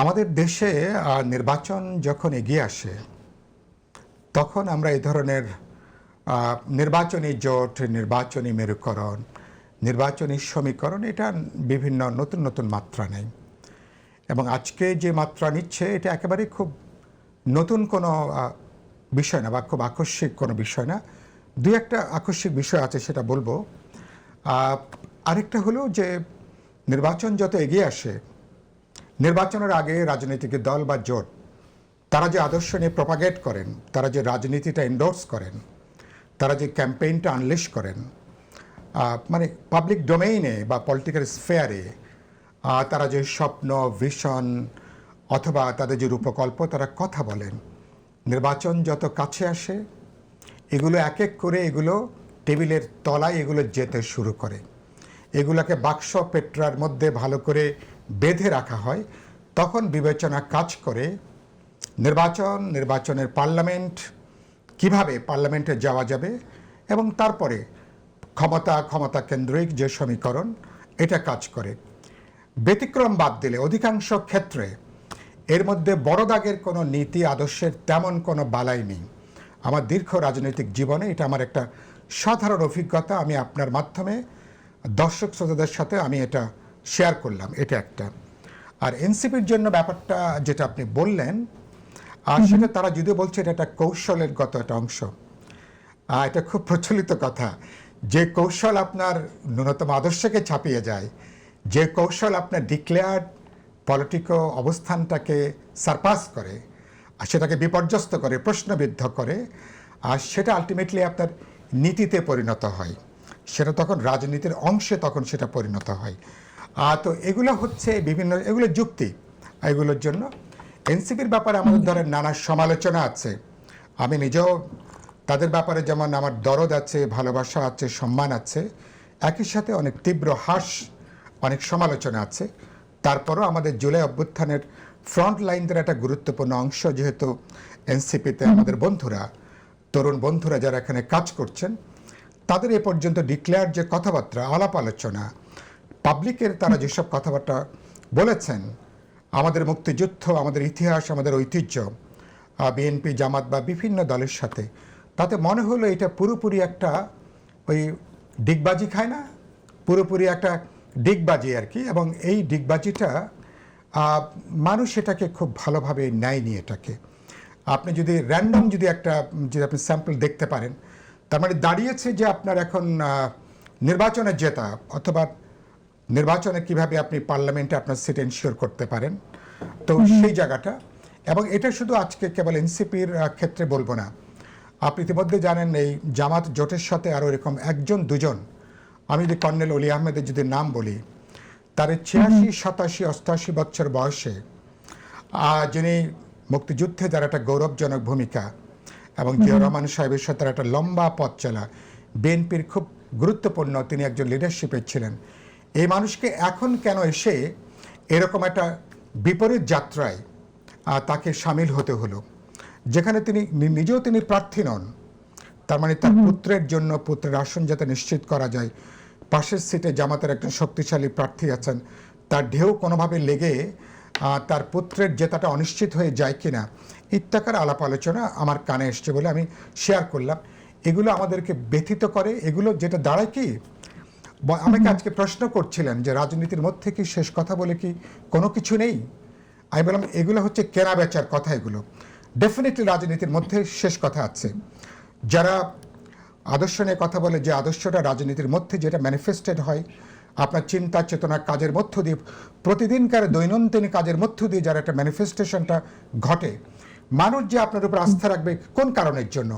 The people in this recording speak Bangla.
আমাদের দেশে নির্বাচন যখন এগিয়ে আসে তখন আমরা এই ধরনের নির্বাচনী জোট, নির্বাচনী মেরুকরণ, নির্বাচনী সমীকরণ এটা বিভিন্ন নতুন নতুন মাত্রা নেয়। এবং আজকে যে মাত্রা নিচ্ছে এটা একেবারে খুব নতুন কোনো বিষয় না বা খুব আকস্মিক কোনো বিষয় না। দুই একটা আকস্মিক বিষয় আছে সেটা বলবো। আরেকটা হলো যে নির্বাচন যত এগিয়ে আসে, নির্বাচনের আগে রাজনৈতিক দল বা জোট তারা যে আদর্শ নিয়ে প্রপাগেট করেন, তারা যে রাজনীতিটা এন্ডোর্স করেন, তারা যে ক্যাম্পেইনটা আনলিশ করেন, মানে পাবলিক ডোমেইনে বা পলিটিক্যাল স্ফেয়ারে তারা যে স্বপ্ন, ভিশন অথবা তাদের যে রূপকল্প তারা কথা বলেন, নির্বাচন যত কাছে আসে এগুলো এক এক করে এগুলো টেবিলের তলায় এগুলো যেতে শুরু করে। এগুলোকে বাক্স পেট্রার মধ্যে ভালো করে বেঁধে রাখা হয়। তখন বিবেচনা কাজ করে নির্বাচনের পার্লামেন্ট, কিভাবে পার্লামেন্টে যাওয়া যাবে, এবং তারপরে ক্ষমতা কেন্দ্রিক যে সমীকরণ এটা কাজ করে। ব্যতিক্রম বাদ দিলে অধিকাংশ ক্ষেত্রে এর মধ্যে বড় দাগের কোনো নীতি আদর্শের তেমন কোনো বালাই নেই। আমার দীর্ঘ রাজনৈতিক জীবনে এটা আমার একটা সাধারণ অভিজ্ঞতা। আমি আপনার মাধ্যমে দর্শক শ্রোতাদের সাথে আমি এটা শেয়ার করলাম। এটা একটা। আর এনসিপির জন্য ব্যাপারটা যেটা আপনি বললেন, সেটা তারা যদিও বলছে এটা একটা কৌশলের গত একটা অংশ। এটা খুব প্রচলিত কথা, যে কৌশল আপনার ন্যূনতম আদর্শকে ছাপিয়ে যায়, যে কৌশল আপনার ডিক্লেয়ার্ড পলিটিকো অবস্থানটাকে সারপাস করে, আর সেটাকে বিপর্যস্ত করে, প্রশ্নবিদ্ধ করে, আর সেটা আলটিমেটলি আপনার নীতিতে পরিণত হয়, সেটা তখন রাজনীতির অংশে তখন সেটা পরিণত হয়। তো এগুলো হচ্ছে বিভিন্ন এগুলো যুক্তি। এগুলোর জন্য এনসিপির ব্যাপারে আমাদের ধরেন নানা সমালোচনা আছে। আমি নিজেও তাদের ব্যাপারে যেমন আমার দরদ আছে, ভালোবাসা আছে, সম্মান আছে, একই সাথে অনেক তীব্র হাস, অনেক সমালোচনা আছে। তারপরও আমাদের জুলাই অভ্যুত্থানের ফ্রন্ট লাইনদের একটা গুরুত্বপূর্ণ অংশ যেহেতু এনসিপিতে আমাদের বন্ধুরা, তরুণ বন্ধুরা যারা এখানে কাজ করছেন, তাদের এ পর্যন্ত ডিক্লেয়ার যে কথাবার্তা, আলাপ আলোচনা, পাবলিকের তারা যেসব কথাবার্তা বলেছেন, আমাদের মুক্তিযুদ্ধ, আমাদের ইতিহাস, আমাদের ঐতিহ্য, বিএনপি, জামাত বা বিভিন্ন দলের সাথে, তাতে মনে হলো এটা পুরোপুরি একটা ওই ডিগবাজি খায় না, পুরোপুরি একটা ডিগবাজি আর কি। এবং এই ডিগবাজিটা মানুষ এটাকে খুব ভালোভাবে নেয়নি। এটাকে আপনি যদি র্যান্ডম যদি আপনি স্যাম্পল দেখতে পারেন, তার মানে দাঁড়িয়েছে যে আপনার এখন নির্বাচনে জেতা অথবা নির্বাচনে কিভাবে আপনি পার্লামেন্টে আপনার সিট এনশিওর করতে পারেন, তো সেই জায়গাটা। এবং এটা শুধু আজকে কেবল এনসিপির ক্ষেত্রে বলবো না, আপনি ইতিমধ্যে জানেন এই জামাত জোটের সাথে আরও এরকম একজন দুজন, আমি যদি কর্নেল অলি আহমেদের যদি নাম বলি, তার 86, 87, 88 বছর বয়সে যিনি মুক্তিযুদ্ধে যার একটা গৌরবজনক ভূমিকা এবং জিয়াউর রহমান সাহেবের সাথে একটা লম্বা পথ চলা, বিএনপির খুব গুরুত্বপূর্ণ তিনি একজন লিডারশিপে ছিলেন, এই মানুষকে এখন কেন এসে এরকম একটা বিপরীত যাত্রায় তাকে সামিল হতে হলো, যেখানে তিনি নিজেও তিনি প্রার্থী নন। তার মানে তার পুত্রের জন্য, পুত্রের আসন যাতে নিশ্চিত করা যায়, পাশের সিটে জামাতের একজন শক্তিশালী প্রার্থী আছেন, তার ঢেউ কোনোভাবে লেগে তার পুত্রের জেতাটা অনিশ্চিত হয়ে যায় কিনা, ইত্যাকার আলাপ আলোচনা আমার কানে এসছে বলে আমি শেয়ার করলাম। এগুলো আমাদেরকে ব্যথিত করে। এগুলো যেটা দাঁড়ায় কি, আমাকে আজকে প্রশ্ন করছিলেন যে রাজনীতির মধ্যে কি শেষ কথা বলে কি কোনো কিছু নেই। আমি বললাম এগুলো হচ্ছে কেনা বেচার কথা। এগুলো ডেফিনেটলি রাজনীতির মধ্যে শেষ কথা আছে। যারা আদর্শ নিয়ে কথা বলে, যে আদর্শটা রাজনীতির মধ্যে যেটা ম্যানিফেস্টেড হয় আপনার চিন্তা চেতনা কাজের মধ্য দিয়ে, প্রতিদিনকার দৈনন্দিন কাজের মধ্য দিয়ে যারা একটা ম্যানিফেস্টেশনটা ঘটে, মানুষ যে আপনার উপর আস্থা রাখবে কোন কারণের জন্য,